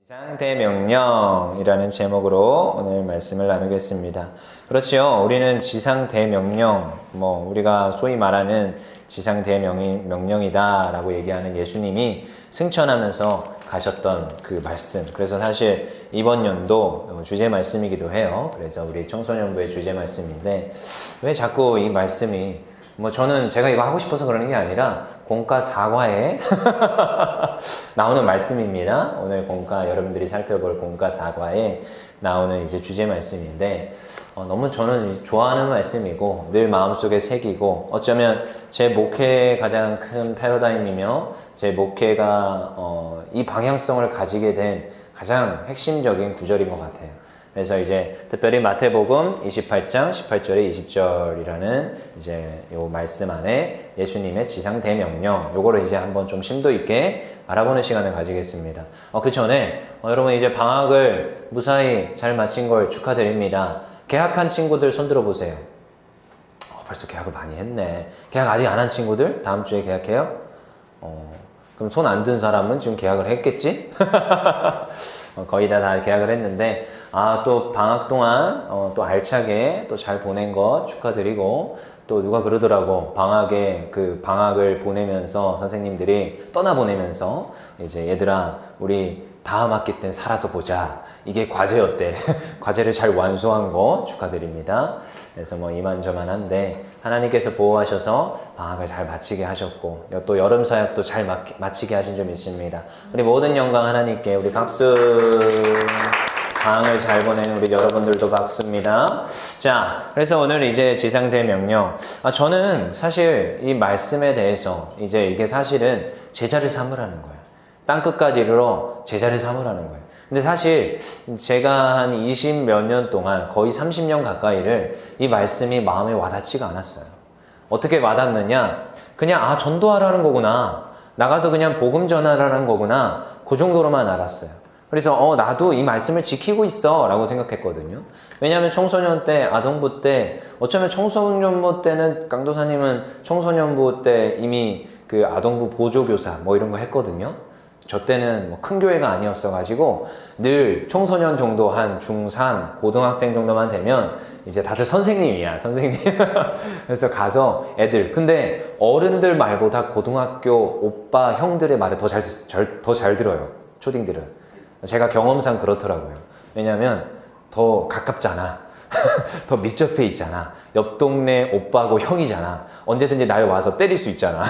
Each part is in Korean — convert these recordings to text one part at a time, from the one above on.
지상대명령이라는 제목으로 오늘 말씀을 나누겠습니다. 그렇죠. 우리는 지상대명령, 우리가 소위 말하는 지상대명령이다 라고 얘기하는 예수님이 승천하면서 가셨던 그 말씀. 그래서 사실 이번 연도 주제 말씀이기도 해요. 그래서 우리 청소년부의 주제 말씀인데 왜 자꾸 이 말씀이 저는 제가 이거 하고 싶어서 그러는 게 아니라 공과 사과에 나오는 말씀입니다. 오늘 공과 여러분들이 살펴볼 공과 사과에 나오는 이제 주제 말씀인데 너무 저는 좋아하는 말씀이고 늘 마음속에 새기고 어쩌면 제 목회의 가장 큰 패러다임이며 제 목회가 이 방향성을 가지게 된 가장 핵심적인 구절인 것 같아요. 그래서 이제 특별히 마태복음 28장 18절에 20절이라는 이제 요 말씀 안에 예수님의 지상 대명령 요거를 이제 한번 좀 심도 있게 알아보는 시간을 가지겠습니다. 그 전에 여러분 이제 방학을 무사히 잘 마친 걸 축하드립니다. 개학한 친구들 손 들어 보세요. 벌써 개학을 많이 했네. 개학 아직 안 한 친구들 다음 주에 개학해요? 그럼 손 안 든 사람은 지금 개학을 했겠지? 거의 다 계약을 했는데 또 방학 동안 또 알차게 또 잘 보낸 것 축하드리고 또 누가 그러더라고 방학을 보내면서 선생님들이 떠나보내면서 이제 얘들아 우리 다음 학기 땐 살아서 보자 이게 과제였대. 과제를 잘 완수한 거 축하드립니다. 그래서 이만저만한데 하나님께서 보호하셔서 방학을 잘 마치게 하셨고 또 여름 사역도 잘 마치게 하신 점이 있습니다. 우리 모든 영광 하나님께 우리 박수. 방학을 잘 보낸 우리 여러분들도 박수입니다. 자, 그래서 오늘 이제 지상대명령. 저는 사실 이 말씀에 대해서 이제 이게 사실은 제자를 삼으라는 거예요. 땅끝까지 이르러 제자를 삼으라는 거예요. 근데 사실 제가 한 20 몇 년 동안 거의 30년 가까이를 이 말씀이 마음에 와닿지가 않았어요. 어떻게 와닿느냐? 그냥 전도하라는 거구나. 나가서 그냥 복음 전하라는 거구나. 그 정도로만 알았어요. 그래서 나도 이 말씀을 지키고 있어 라고 생각했거든요. 왜냐하면 청소년 때, 아동부 때, 어쩌면 청소년부 때는 강도사님은 청소년부 때 이미 그 아동부 보조교사 이런 거 했거든요. 저 때는 큰 교회가 아니었어가지고 늘 청소년 정도 한 중3, 고등학생 정도만 되면 이제 다들 선생님이야, 선생님. 그래서 가서 근데 어른들 말보다 고등학교 오빠, 형들의 말을 더 잘 들어요. 초딩들은. 제가 경험상 그렇더라고요. 왜냐면 더 가깝잖아. 더 밀접해 있잖아. 옆 동네 오빠고 형이잖아. 언제든지 날 와서 때릴 수 있잖아.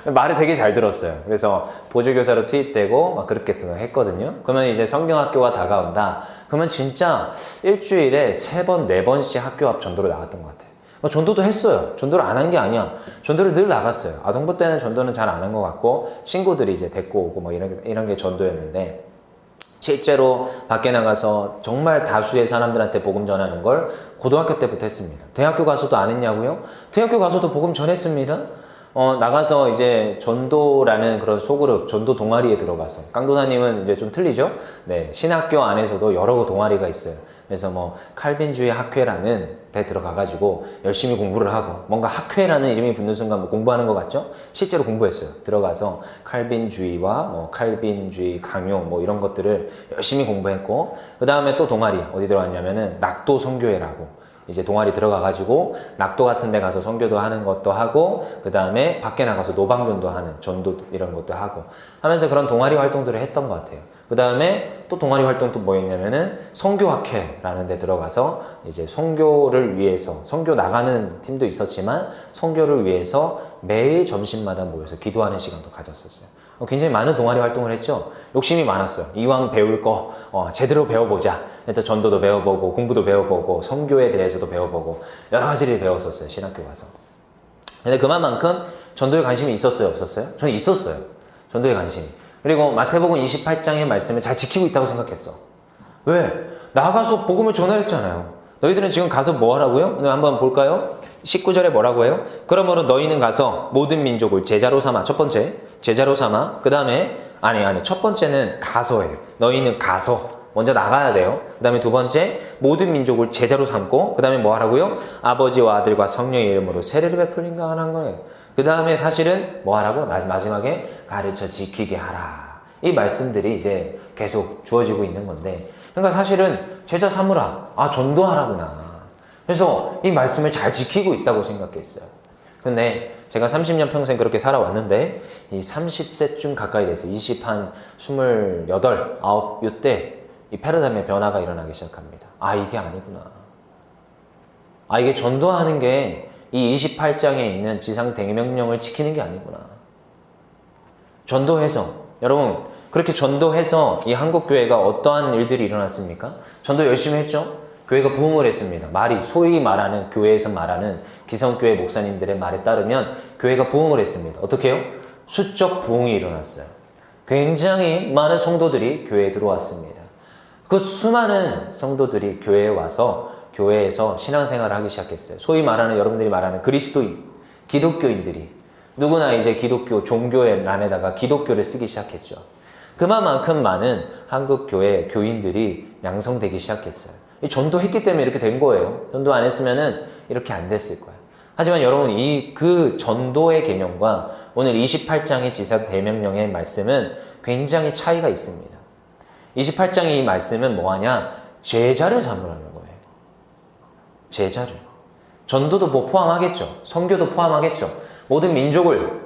말을 되게 잘 들었어요. 그래서 보조교사로 투입되고 그렇게 했거든요. 그러면 이제 성경학교가 다가온다. 그러면 진짜 일주일에 3번, 4번씩 학교 앞 전도를 나갔던 것 같아요. 전도도 했어요. 전도를 안 한 게 아니야. 전도를 늘 나갔어요. 아동부 때는 전도는 잘 안 한 것 같고 친구들이 이제 데리고 오고 이런 게 전도였는데 실제로 밖에 나가서 정말 다수의 사람들한테 복음 전하는 걸 고등학교 때부터 했습니다. 대학교 가서도 안 했냐고요? 대학교 가서도 복음 전했습니다. 나가서 이제 전도라는 그런 소그룹, 전도 동아리에 들어가서. 깡도사님은 이제 좀 틀리죠? 네. 신학교 안에서도 여러 동아리가 있어요. 그래서 칼빈주의 학회라는 데 들어가가지고 열심히 공부를 하고 뭔가 학회라는 이름이 붙는 순간 공부하는 것 같죠? 실제로 공부했어요. 들어가서 칼빈주의와 칼빈주의 강요 이런 것들을 열심히 공부했고 그 다음에 또 동아리 어디 들어갔냐면은 낙도 선교회라고 이제 동아리 들어가가지고 낙도 같은 데 가서 선교도 하는 것도 하고 그 다음에 밖에 나가서 노방전도 하는 전도 이런 것도 하고 하면서 그런 동아리 활동들을 했던 것 같아요. 그 다음에 또 동아리 활동 또 뭐였냐면은 선교학회라는 데 들어가서 이제 선교를 위해서 선교 나가는 팀도 있었지만 선교를 위해서 매일 점심마다 모여서 기도하는 시간도 가졌었어요. 굉장히 많은 동아리 활동을 했죠. 욕심이 많았어요. 이왕 배울 거 제대로 배워보자. 일단 전도도 배워보고 공부도 배워보고 선교에 대해서도 배워보고 여러 가지를 배웠었어요. 신학교 가서. 근데 그만큼 전도에 관심이 있었어요? 없었어요? 저는 있었어요. 전도에 관심이. 그리고 마태복음 28장의 말씀을 잘 지키고 있다고 생각했어. 왜? 나가서 복음을 전하랬잖아요. 너희들은 지금 가서 뭐 하라고요? 오늘 한번 볼까요? 19절에 뭐라고 해요? 그러므로 너희는 가서 모든 민족을 제자로 삼아. 첫 번째, 제자로 삼아. 그 다음에, 첫 번째는 가서예요. 너희는 가서. 먼저 나가야 돼요. 그 다음에 두 번째, 모든 민족을 제자로 삼고, 그 다음에 뭐 하라고요? 아버지와 아들과 성령의 이름으로 세례를 베풀린가 하는 거예요. 그 다음에 사실은 뭐 하라고? 마지막에 가르쳐 지키게 하라. 이 말씀들이 이제 계속 주어지고 있는 건데, 그러니까 사실은 제자 삼으라, 전도하라구나. 그래서 이 말씀을 잘 지키고 있다고 생각했어요. 근데 제가 30년 평생 그렇게 살아왔는데 이 30세쯤 가까이 돼서 28, 28, 9 이때 이 패러다임의 변화가 일어나기 시작합니다. 이게 아니구나. 이게 전도하는 게 이 28장에 있는 지상 대명령을 지키는 게 아니구나. 전도해서, 여러분 그렇게 전도해서 이 한국교회가 어떠한 일들이 일어났습니까? 전도 열심히 했죠? 교회가 부흥을 했습니다. 소위 말하는 교회에서 말하는 기성교회 목사님들의 말에 따르면 교회가 부흥을 했습니다. 어떻게 해요? 수적 부흥이 일어났어요. 굉장히 많은 성도들이 교회에 들어왔습니다. 그 수많은 성도들이 교회에 와서 교회에서 신앙생활을 하기 시작했어요. 소위 말하는, 여러분들이 말하는 그리스도인, 기독교인들이 누구나 이제 기독교 종교의 란에다가 기독교를 쓰기 시작했죠. 그만큼 많은 한국교회 교인들이 양성되기 시작했어요. 전도했기 때문에 이렇게 된 거예요. 전도 안 했으면은 이렇게 안 됐을 거예요. 하지만 여러분, 그 전도의 개념과 오늘 28장의 지상 대명령의 말씀은 굉장히 차이가 있습니다. 28장의 이 말씀은 뭐하냐? 제자를 삼으라는 거예요. 제자를. 전도도 포함하겠죠. 선교도 포함하겠죠. 모든 민족을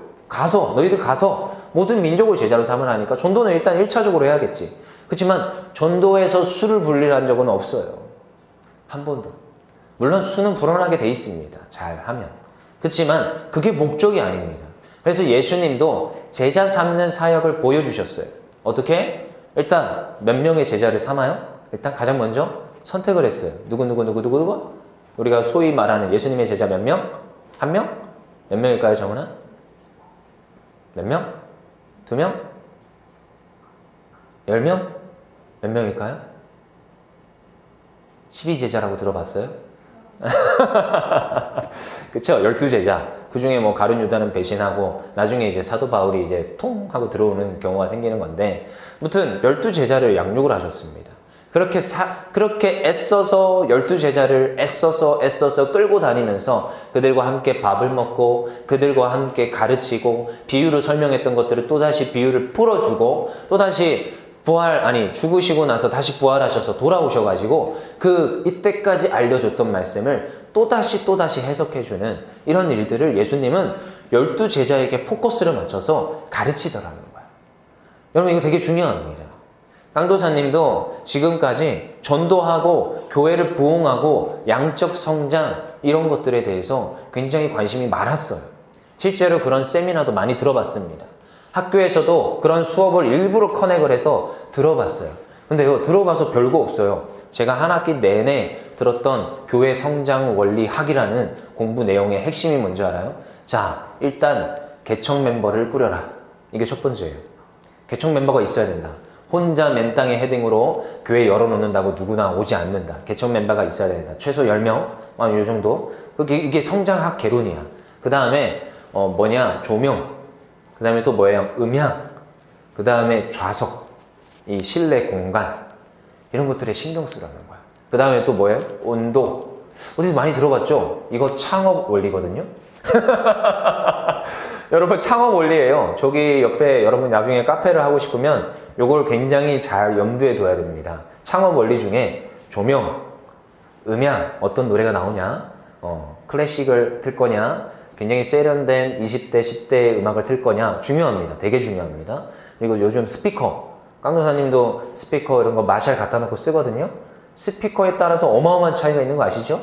너희들 가서 모든 민족을 제자로 삼으라니까 전도는 일단 1차적으로 해야겠지. 그렇지만 전도에서 수를 분리한 적은 없어요. 한 번도. 물론 수는 불어나게 돼 있습니다. 잘하면. 그렇지만 그게 목적이 아닙니다. 그래서 예수님도 제자 삼는 사역을 보여주셨어요. 어떻게? 일단 몇 명의 제자를 삼아요? 일단 가장 먼저 선택을 했어요. 누구? 우리가 소위 말하는 예수님의 제자 몇 명? 한 명? 몇 명일까요, 정은아? 몇 명? 2명? 10명? 몇 명일까요? 12제자라고 들어봤어요? 그쵸? 12제자. 그 중에 가룟 유다는 배신하고, 나중에 이제 사도 바울이 이제 통! 하고 들어오는 경우가 생기는 건데, 아무튼 12제자를 양육을 하셨습니다. 그렇게 애써서 12제자를 애써서 끌고 다니면서 그들과 함께 밥을 먹고 그들과 함께 가르치고 비유로 설명했던 것들을 또다시 비유를 풀어주고 또다시 죽으시고 나서 다시 부활하셔서 돌아오셔가지고 이때까지 알려줬던 말씀을 또다시 해석해주는 이런 일들을 예수님은 12제자에게 포커스를 맞춰서 가르치더라는 거예요. 여러분, 이거 되게 중요합니다. 강도사님도 지금까지 전도하고 교회를 부흥하고 양적 성장 이런 것들에 대해서 굉장히 관심이 많았어요. 실제로 그런 세미나도 많이 들어봤습니다. 학교에서도 그런 수업을 일부러 커넥을 해서 들어봤어요. 근데요, 들어가서 별거 없어요. 제가 한 학기 내내 들었던 교회 성장 원리 학이라는 공부 내용의 핵심이 뭔지 알아요? 자, 일단 개척 멤버를 꾸려라. 이게 첫 번째예요. 개척 멤버가 있어야 된다. 혼자 맨땅에 헤딩으로 교회 열어놓는다고 누구나 오지 않는다. 개척 멤버가 있어야 된다. 최소 10명? 이 정도. 이게 성장학 개론이야. 그 다음에 조명. 그 다음에 또 뭐예요? 음향. 그 다음에 좌석. 이 실내 공간. 이런 것들에 신경 쓰라는 거야. 그 다음에 또 뭐예요? 온도. 어디서 많이 들어봤죠? 이거 창업 원리거든요. 여러분, 창업 원리예요. 저기 옆에 여러분 나중에 카페를 하고 싶으면 요걸 굉장히 잘 염두에 둬야 됩니다. 창업 원리 중에 조명, 음향, 어떤 노래가 나오냐, 클래식을 틀 거냐, 굉장히 세련된 20대, 10대의 음악을 틀 거냐, 중요합니다. 되게 중요합니다. 그리고 요즘 스피커, 깡도사님도 스피커 이런 거 마샬 갖다 놓고 쓰거든요. 스피커에 따라서 어마어마한 차이가 있는 거 아시죠?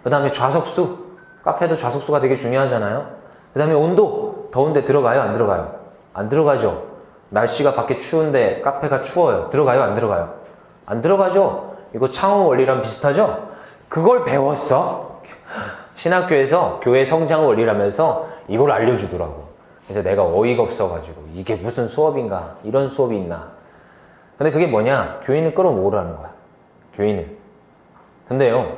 그 다음에 좌석수, 카페도 좌석수가 되게 중요하잖아요. 그 다음에 온도, 더운데 들어가요? 안 들어가요? 안 들어가죠. 날씨가 밖에 추운데 카페가 추워요. 들어가요? 안 들어가요? 안 들어가죠. 이거 창업 원리랑 비슷하죠? 그걸 배웠어? 신학교에서 교회 성장 원리라면서 이걸 알려주더라고. 그래서 내가 어이가 없어가지고 이게 무슨 수업인가? 이런 수업이 있나? 근데 그게 뭐냐? 교인을 끌어모으라는 거야. 교인을. 근데요,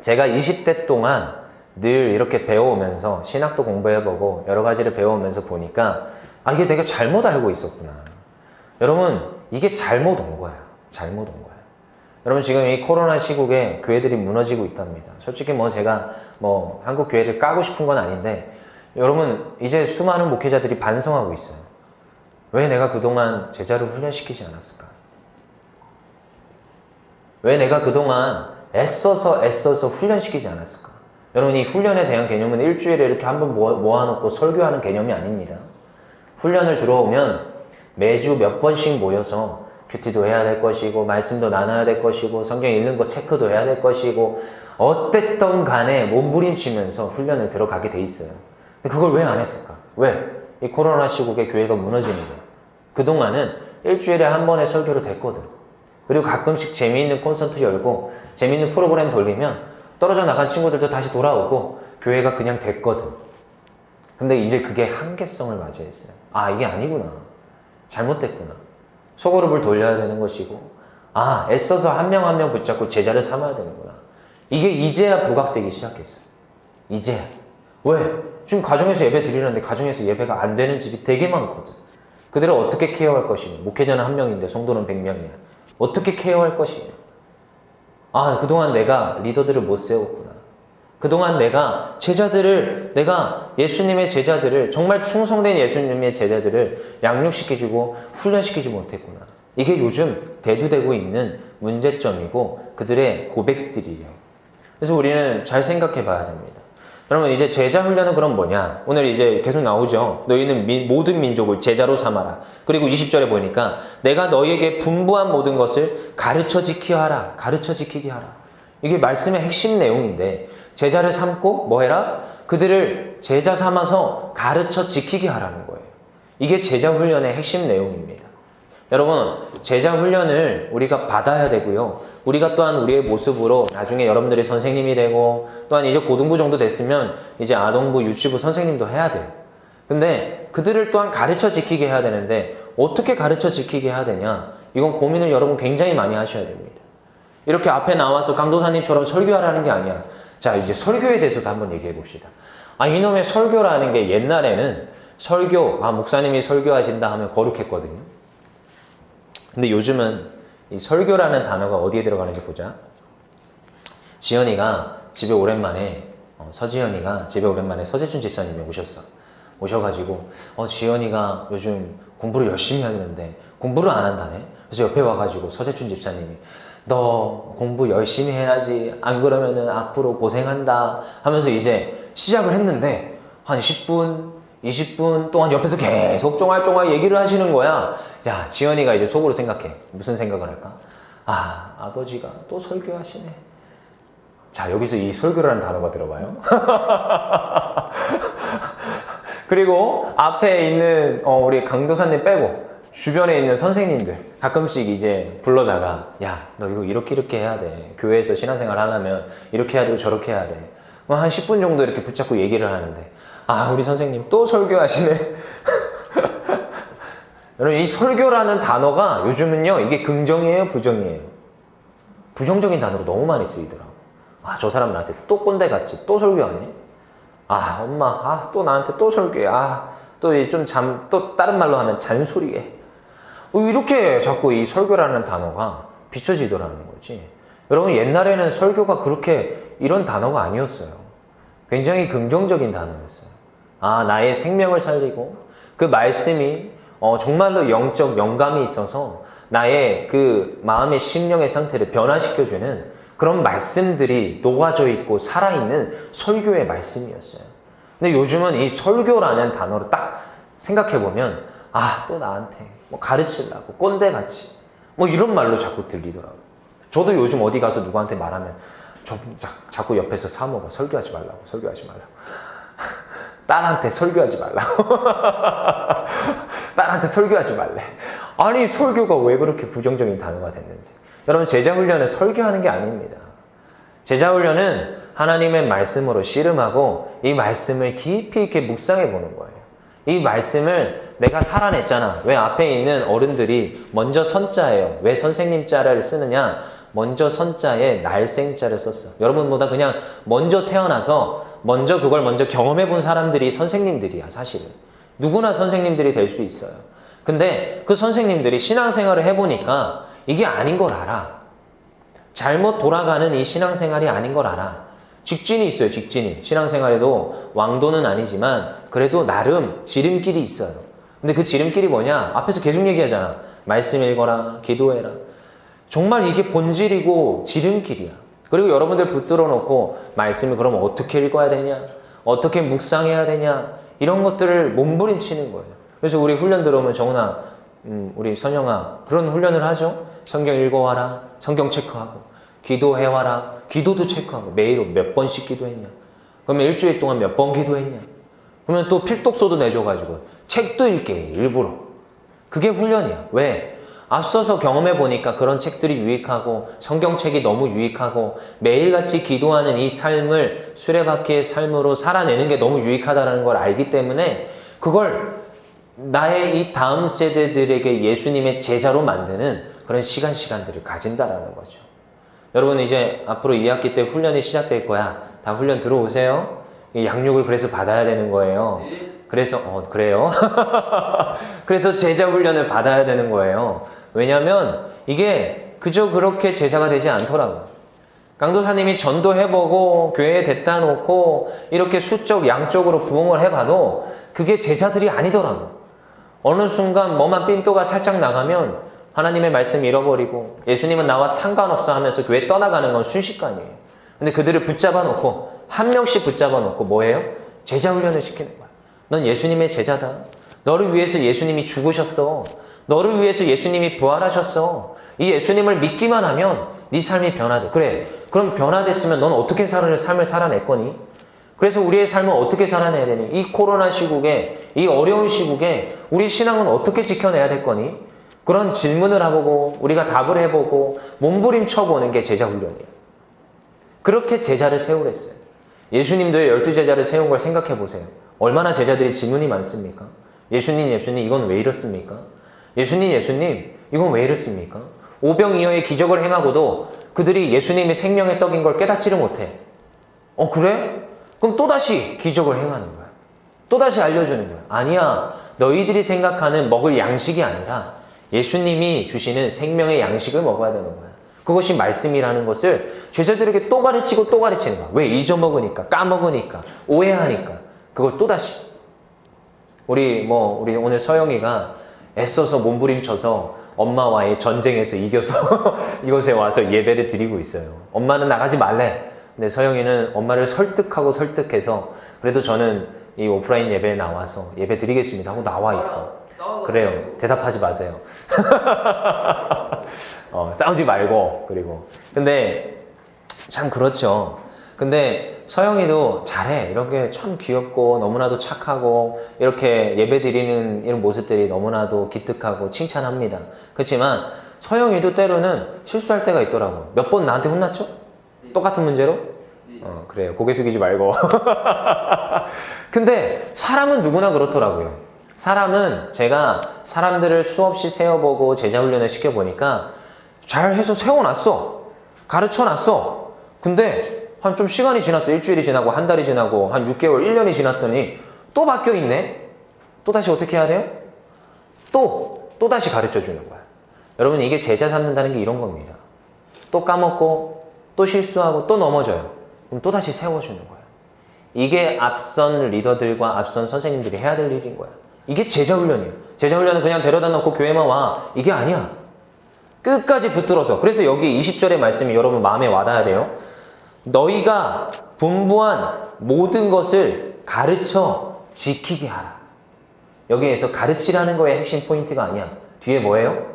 제가 20대 동안 늘 이렇게 배워오면서 신학도 공부해보고 여러 가지를 배워오면서 보니까 이게 내가 잘못 알고 있었구나. 여러분, 이게 잘못 온 거야. 잘못 온 거야. 여러분, 지금 이 코로나 시국에 교회들이 무너지고 있답니다. 솔직히 제가 한국 교회를 까고 싶은 건 아닌데, 여러분, 이제 수많은 목회자들이 반성하고 있어요. 왜 내가 그동안 제자를 훈련시키지 않았을까? 왜 내가 그동안 애써서 훈련시키지 않았을까? 여러분, 이 훈련에 대한 개념은 일주일에 이렇게 한번 모아놓고 설교하는 개념이 아닙니다. 훈련을 들어오면 매주 몇 번씩 모여서 큐티도 해야 될 것이고, 말씀도 나눠야 될 것이고, 성경 읽는 거 체크도 해야 될 것이고, 어땠던 간에 몸부림치면서 훈련을 들어가게 돼 있어요. 근데 그걸 왜 안 했을까? 왜? 이 코로나 시국에 교회가 무너지는 거야. 그동안은 일주일에 한 번의 설교로 됐거든. 그리고 가끔씩 재미있는 콘서트 열고 재미있는 프로그램 돌리면 떨어져 나간 친구들도 다시 돌아오고 교회가 그냥 됐거든. 근데 이제 그게 한계성을 맞이했어요. 아, 이게 아니구나. 잘못됐구나. 소그룹을 돌려야 되는 것이고, 아, 애써서 한 명 한 명 붙잡고 제자를 삼아야 되는구나. 이게 이제야 부각되기 시작했어. 이제야. 왜? 지금 가정에서 예배 드리는데 가정에서 예배가 안 되는 집이 되게 많거든. 그들을 어떻게 케어할 것이냐. 목회자는 1명인데 성도는 100명이야. 어떻게 케어할 것이냐. 아, 그동안 내가 리더들을 못 세웠구나. 그동안 내가 예수님의 제자들을, 정말 충성된 예수님의 제자들을 양육시키고 훈련시키지 못했구나. 이게 요즘 대두되고 있는 문제점이고 그들의 고백들이에요. 그래서 우리는 잘 생각해 봐야 됩니다. 여러분, 이제 제자 훈련은 그럼 뭐냐? 오늘 이제 계속 나오죠. 너희는 모든 민족을 제자로 삼아라. 그리고 20절에 보니까 내가 너희에게 분부한 모든 것을 가르쳐 지키게 하라. 가르쳐 지키게 하라. 이게 말씀의 핵심 내용인데, 제자를 삼고 뭐 해라? 그들을 제자 삼아서 가르쳐 지키게 하라는 거예요. 이게 제자 훈련의 핵심 내용입니다. 여러분, 제자 훈련을 우리가 받아야 되고요. 우리가 또한 우리의 모습으로 나중에 여러분들이 선생님이 되고, 또한 이제 고등부 정도 됐으면 이제 아동부, 유치부 선생님도 해야 돼요. 근데 그들을 또한 가르쳐 지키게 해야 되는데, 어떻게 가르쳐 지키게 해야 되냐? 이건 고민을 여러분 굉장히 많이 하셔야 됩니다. 이렇게 앞에 나와서 강도사님처럼 설교하라는 게 아니야. 자, 이제 설교에 대해서도 한번 얘기해 봅시다. 아, 이놈의 설교라는 게 옛날에는 목사님이 설교하신다 하면 거룩했거든요. 근데 요즘은 이 설교라는 단어가 어디에 들어가는지 보자. 지연이가 집에 오랜만에, 서지연이가 집에 오랜만에 서재춘 집사님이 오셔가지고, 지연이가 요즘 공부를 열심히 하는데 공부를 안 한다네. 그래서 옆에 와가지고 서재춘 집사님이, 너 공부 열심히 해야지, 안 그러면은 앞으로 고생한다 하면서 이제 시작을 했는데, 한 10분, 20분 동안 옆에서 계속 쫑알쫑알 얘기를 하시는 거야. 야, 지연이가 이제 속으로 생각해. 무슨 생각을 할까? 아, 아버지가 또 설교하시네. 자, 여기서 이 설교라는 단어가 들어가요. 그리고 앞에 있는 우리 강도사님 빼고 주변에 있는 선생님들 가끔씩 이제 불러다가, 야, 너 이거 이렇게 해야 돼. 교회에서 신앙생활 하려면 이렇게 해야 되고 저렇게 해야 돼. 한 10분 정도 이렇게 붙잡고 얘기를 하는데, 아, 우리 선생님 또 설교하시네. 여러분, 이 설교라는 단어가 요즘은요, 이게 긍정이에요, 부정이에요? 부정적인 단어로 너무 많이 쓰이더라고. 아, 저 사람 나한테 또 꼰대같이 또 설교하네. 아, 엄마, 또 나한테 또 설교해. 또 다른 말로 하면 잔소리해. 이렇게 자꾸 이 설교라는 단어가 비춰지더라는 거지. 여러분, 옛날에는 설교가 그렇게 이런 단어가 아니었어요. 굉장히 긍정적인 단어였어요. 아, 나의 생명을 살리고 그 말씀이 정말로 영적 영감이 있어서 나의 그 마음의 심령의 상태를 변화시켜주는 그런 말씀들이 녹아져 있고 살아있는 설교의 말씀이었어요. 근데 요즘은 이 설교라는 단어를 딱 생각해보면, 아, 또 나한테 뭐 가르치려고 꼰대같이 뭐 이런 말로 자꾸 들리더라고요. 저도 요즘 어디 가서 누구한테 말하면 자꾸 옆에서 사모가 설교하지 말라고. 딸한테 설교하지 말라고. 딸한테 설교하지 말래. 아니, 설교가 왜 그렇게 부정적인 단어가 됐는지. 여러분, 제자훈련은 설교하는 게 아닙니다. 제자훈련은 하나님의 말씀으로 씨름하고 이 말씀을 깊이 있게 묵상해 보는 거예요. 이 말씀을 내가 살아냈잖아. 왜 앞에 있는 어른들이 먼저 선자예요. 왜 선생님 자를 쓰느냐? 먼저 선자에 날생자를 썼어. 여러분보다 그냥 먼저 태어나서 그걸 먼저 경험해 본 사람들이 선생님들이야, 사실은. 누구나 선생님들이 될 수 있어요. 근데 그 선생님들이 신앙생활을 해보니까 이게 아닌 걸 알아. 잘못 돌아가는 이 신앙생활이 아닌 걸 알아. 직진이 있어요, 직진이. 신앙생활에도 왕도는 아니지만 그래도 나름 지름길이 있어요. 근데 그 지름길이 뭐냐? 앞에서 계속 얘기하잖아. 말씀 읽어라, 기도해라. 정말 이게 본질이고 지름길이야. 그리고 여러분들 붙들어 놓고 말씀을 그럼 어떻게 읽어야 되냐? 어떻게 묵상해야 되냐? 이런 것들을 몸부림치는 거예요. 그래서 우리 훈련 들어오면 정훈아, 우리 선영아 그런 훈련을 하죠. 성경 읽어와라. 성경 체크하고 기도해와라. 기도도 체크하고 매일 몇 번씩 기도했냐? 그러면 일주일 동안 몇 번 기도했냐? 그러면 또 필독서도 내줘가지고 책도 읽게 일부러. 그게 훈련이야. 왜? 앞서서 경험해 보니까 그런 책들이 유익하고 성경책이 너무 유익하고 매일같이 기도하는 이 삶을 수레바퀴의 삶으로 살아내는 게 너무 유익하다는 걸 알기 때문에 그걸 나의 이 다음 세대들에게 예수님의 제자로 만드는 그런 시간들을 가진다라는 거죠. 여러분 이제 앞으로 2학기 때 훈련이 시작될 거야. 다 훈련 들어오세요. 양육을 그래서 받아야 되는 거예요. 그래서 그래요? 그래서 제자 훈련을 받아야 되는 거예요. 왜냐하면 이게 그저 그렇게 제자가 되지 않더라고요. 강도사님이 전도해보고 교회에 됐다 놓고 이렇게 수적 양적으로 부흥을 해봐도 그게 제자들이 아니더라고요. 어느 순간 뭐만 삔또가 살짝 나가면 하나님의 말씀 잃어버리고 예수님은 나와 상관없어 하면서 교회 떠나가는 건 순식간이에요. 근데 그들을 붙잡아 놓고 한 명씩 붙잡아 놓고 뭐예요? 제자 훈련을 시키는 거야. 넌 예수님의 제자다. 너를 위해서 예수님이 죽으셨어. 너를 위해서 예수님이 부활하셨어. 이 예수님을 믿기만 하면 네 삶이 변화돼. 그래. 그럼 변화됐으면 넌 어떻게 삶을 살아낼 거니? 그래서 우리의 삶을 어떻게 살아내야 되니? 이 코로나 시국에, 이 어려운 시국에 우리 신앙은 어떻게 지켜내야 될 거니? 그런 질문을 해보고 우리가 답을 해보고 몸부림쳐보는 게 제자 훈련이에요. 그렇게 제자를 세우랬어요. 예수님도 12제자를 세운 걸 생각해 보세요. 얼마나 제자들이 질문이 많습니까? 예수님 이건 왜 이렇습니까? 예수님 이건 왜 이렇습니까? 오병이어의 기적을 행하고도 그들이 예수님이 생명의 떡인 걸 깨닫지를 못해. 그래? 그럼 또다시 기적을 행하는 거야. 또다시 알려주는 거야. 아니야. 너희들이 생각하는 먹을 양식이 아니라 예수님이 주시는 생명의 양식을 먹어야 되는 거야. 그것이 말씀이라는 것을 제자들에게 또 가르치고 또 가르치는 거야. 왜? 잊어먹으니까, 까먹으니까, 오해하니까. 그걸 또다시. 우리 오늘 서영이가 애써서 몸부림쳐서 엄마와의 전쟁에서 이겨서 이곳에 와서 예배를 드리고 있어요. 엄마는 나가지 말래. 근데 서영이는 엄마를 설득해서 그래도 저는 이 오프라인 예배에 나와서 예배 드리겠습니다 하고 나와 있어. 그래요. 대답하지 마세요. 싸우지 말고. 그리고 근데 참 그렇죠. 근데 서영이도 잘해. 이렇게 참 귀엽고 너무나도 착하고 이렇게 예배 드리는 이런 모습들이 너무나도 기특하고 칭찬합니다. 그렇지만 서영이도 때로는 실수할 때가 있더라고. 몇 번 나한테 혼났죠? 똑같은 문제로? 그래요. 고개 숙이지 말고. 근데 사람은 누구나 그렇더라고요. 사람은 제가 사람들을 수없이 세워보고 제자훈련을 시켜보니까 잘해서 세워놨어. 가르쳐놨어. 근데 한 좀 시간이 지났어. 일주일이 지나고 한 달이 지나고 한 6개월, 1년이 지났더니 또 바뀌어있네. 또다시 어떻게 해야 돼요? 또다시 가르쳐주는 거야. 여러분 이게 제자 삼는다는 게 이런 겁니다. 또 까먹고 또 실수하고 또 넘어져요. 그럼 또다시 세워주는 거야. 이게 앞선 리더들과 앞선 선생님들이 해야 될 일인 거야. 이게 제자훈련이에요. 제자훈련은 그냥 데려다 놓고 교회만 와. 이게 아니야. 끝까지 붙들어서. 그래서 여기 20절의 말씀이 여러분 마음에 와닿아야 돼요. 너희가 분부한 모든 것을 가르쳐 지키게 하라. 여기에서 가르치라는 거의 핵심 포인트가 아니야. 뒤에 뭐예요?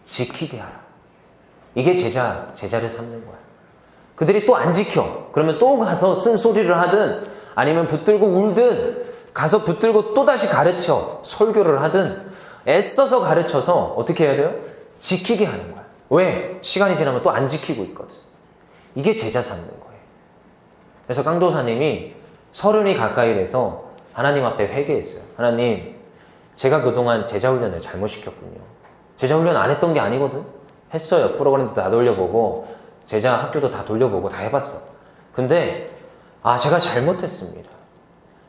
지키게 하라. 이게 제자를 삼는 거야. 그들이 또 안 지켜. 그러면 또 가서 쓴소리를 하든 아니면 붙들고 울든 가서 붙들고 또다시 가르쳐 설교를 하든 애써서 가르쳐서 어떻게 해야 돼요? 지키게 하는 거야. 왜? 시간이 지나면 또 안 지키고 있거든. 이게 제자 삼는 거예요. 그래서 깡도사님이 30이 가까이 돼서 하나님 앞에 회개했어요. 하나님, 제가 그동안 제자훈련을 잘못 시켰군요. 제자훈련 안 했던 게 아니거든. 했어요. 프로그램도 다 돌려보고 제자 학교도 다 돌려보고 다 해봤어. 근데 제가 잘못했습니다.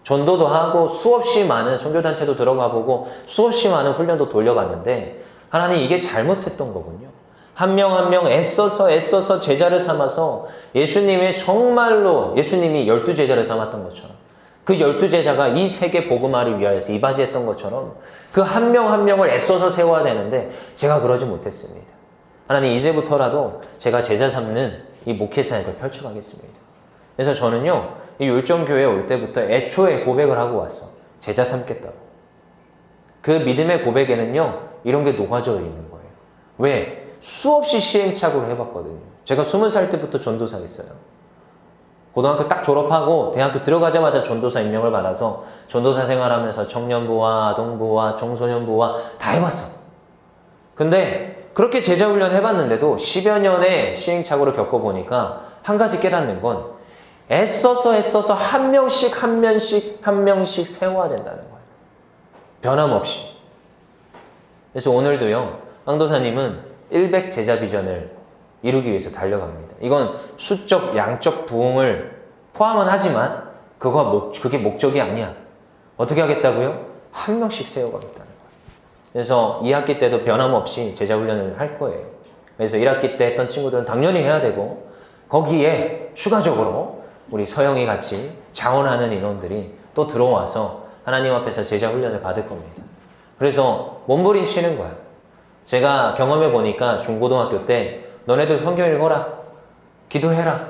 전도도 하고 수없이 많은 선교단체도 들어가 보고 수없이 많은 훈련도 돌려봤는데 하나님 이게 잘못했던 거군요. 한 명 한 명 애써서 제자를 삼아서 예수님의 정말로 예수님이 12제자를 삼았던 것처럼 그 12제자가 이 세계 복음화를 위하여서 이바지했던 것처럼 그 한 명 한 명을 애써서 세워야 되는데 제가 그러지 못했습니다. 하나님 이제부터라도 제가 제자 삼는 이 목회 사역을 펼쳐가겠습니다. 그래서 저는요, 이 율정교회에 올 때부터 애초에 고백을 하고 왔어. 제자 삼겠다고. 그 믿음의 고백에는요, 이런 게 녹아져 있는 거예요. 왜? 수없이 시행착오를 해봤거든요. 제가 20살 때부터 전도사 했어요. 고등학교 딱 졸업하고 대학교 들어가자마자 전도사 임명을 받아서 전도사 생활하면서 청년부와 아동부와 청소년부와 다 해봤어. 근데 그렇게 제자훈련 해봤는데도 10여 년의 시행착오를 겪어보니까 한 가지 깨닫는 건 애써서 한 명씩 세워야 된다는 거예요. 변함없이. 그래서 오늘도요, 황도사님은 100 제자 비전을 이루기 위해서 달려갑니다. 이건 수적, 양적 부흥을 포함은 하지만 그게 목적이 아니야. 어떻게 하겠다고요? 한 명씩 세워가겠다는 거예요. 그래서 2학기 때도 변함없이 제자훈련을 할 거예요. 그래서 1학기 때 했던 친구들은 당연히 해야 되고 거기에 추가적으로 우리 서영이 같이 자원하는 인원들이 또 들어와서 하나님 앞에서 제자훈련을 받을 겁니다. 그래서 몸부림치는 거야. 제가 경험해 보니까 중고등학교 때 너네들 성경 읽어라, 기도해라.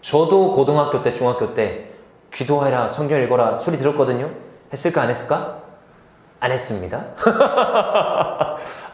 저도 고등학교 때, 중학교 때 기도해라, 성경 읽어라 소리 들었거든요. 했을까 안 했을까? 안 했습니다.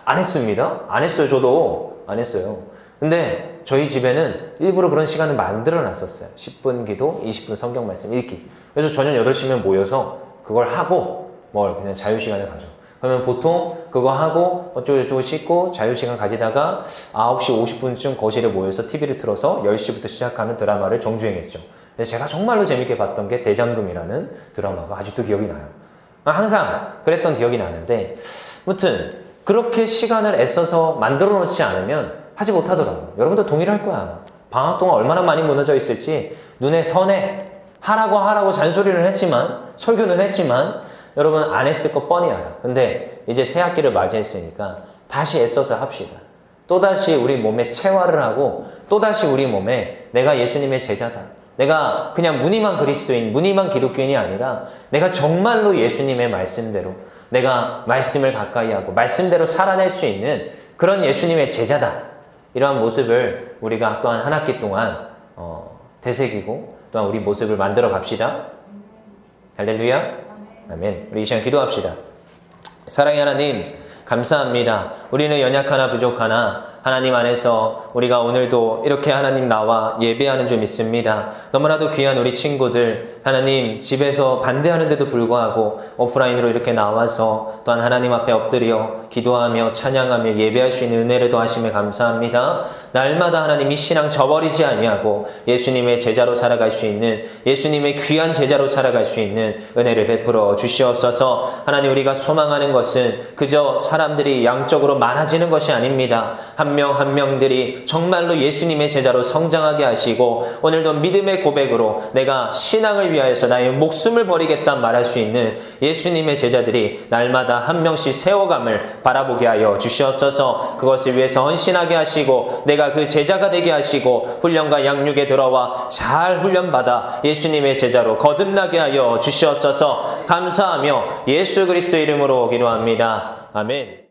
안 했습니다. 안 했어요. 저도 안 했어요. 근데 저희 집에는 일부러 그런 시간을 만들어 놨었어요. 10분 기도, 20분 성경 말씀 읽기. 그래서 저녁 8시면 모여서 그걸 하고 그냥 자유시간을 가져. 그러면 보통 그거 하고 어쩌고저쩌고 씻고 자유시간 가지다가 9시 50분쯤 거실에 모여서 TV를 틀어서 10시부터 시작하는 드라마를 정주행했죠. 그래서 제가 정말로 재밌게 봤던 게 대장금이라는 드라마가 아직도 기억이 나요. 항상 그랬던 기억이 나는데 아무튼 그렇게 시간을 애써서 만들어 놓지 않으면 하지 못하더라고요. 여러분도 동일할 거야. 방학 동안 얼마나 많이 무너져 있을지 눈에 선해. 하라고 잔소리를 했지만 설교는 했지만 여러분 안 했을 거 뻔히 알아. 근데 이제 새 학기를 맞이했으니까 다시 애써서 합시다. 또다시 우리 몸에 체화를 하고 또다시 우리 몸에 내가 예수님의 제자다. 내가 그냥 무늬만 그리스도인, 무늬만 기독교인이 아니라 내가 정말로 예수님의 말씀대로 내가 말씀을 가까이 하고 말씀대로 살아낼 수 있는 그런 예수님의 제자다. 이러한 모습을 우리가 또한 한 학기 동안 되새기고 또한 우리 모습을 만들어 갑시다. 할렐루야. 아멘. 우리 이 시간 기도합시다. 사랑의 하나님, 감사합니다. 우리는 연약하나 부족하나 하나님 안에서 우리가 오늘도 이렇게 하나님 나와 예배하는 줄 믿습니다. 너무나도 귀한 우리 친구들, 하나님 집에서 반대하는데도 불구하고 오프라인으로 이렇게 나와서 또한 하나님 앞에 엎드려 기도하며 찬양하며 예배할 수 있는 은혜를 더하심에 감사합니다. 날마다 하나님 이 신앙 저버리지 아니하고 예수님의 제자로 살아갈 수 있는, 예수님의 귀한 제자로 살아갈 수 있는 은혜를 베풀어 주시옵소서. 하나님, 우리가 소망하는 것은 그저 사람들이 양적으로 많아지는 것이 아닙니다. 한 명 한 명들이 정말로 예수님의 제자로 성장하게 하시고 오늘도 믿음의 고백으로 내가 신앙을 위하여서 나의 목숨을 버리겠다 말할 수 있는 예수님의 제자들이 날마다 한 명씩 세워감을 바라보게 하여 주시옵소서. 그것을 위해서 헌신하게 하시고 내가 그 제자가 되게 하시고 훈련과 양육에 들어와 잘 훈련받아 예수님의 제자로 거듭나게 하여 주시옵소서. 감사하며 예수 그리스도 이름으로 기도합니다. 아멘.